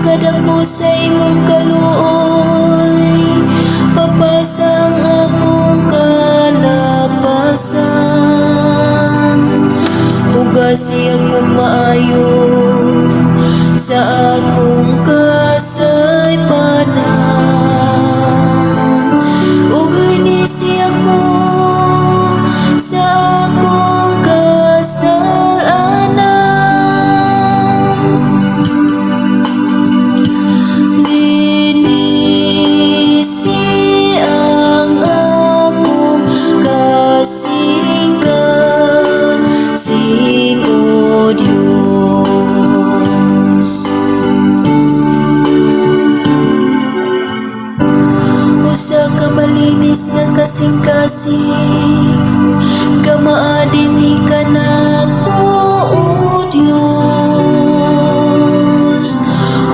kadako sa imong kaluoy, papasang akong kalapasan. Hugasi akong maayo sa akong kasaypanan, ug linisi ako sa akong kasalanan. Linisi ang akong kasing-kasing, O Diyos. Usa ka malinis nga kasing-kasing, kamaadini ka nako, O Diyos.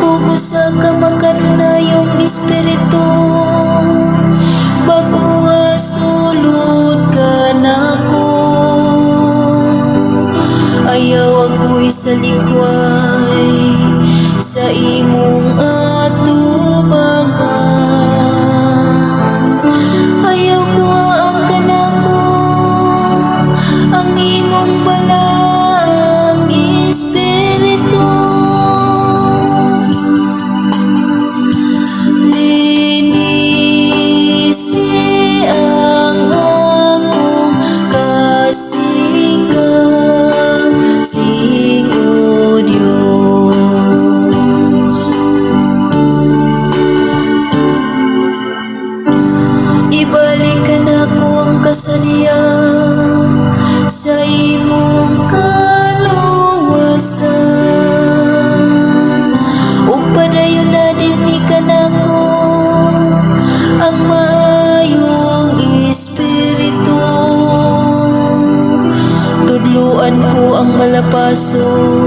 Ug usa ka makanunayong espiritu, bago sulod ka nako. Ayaw ako'y salikway sa imong atubangan. Ayaw ko ang kanako, ang imong balang espiritu. Linisi ang akong kasing-kasing, O Diyos. Ibalikan ako ang kasalian sa imong kaluwasan, ug padayon na dinhi ka nako ang maayong espiritu. Tudluan ko ang malapason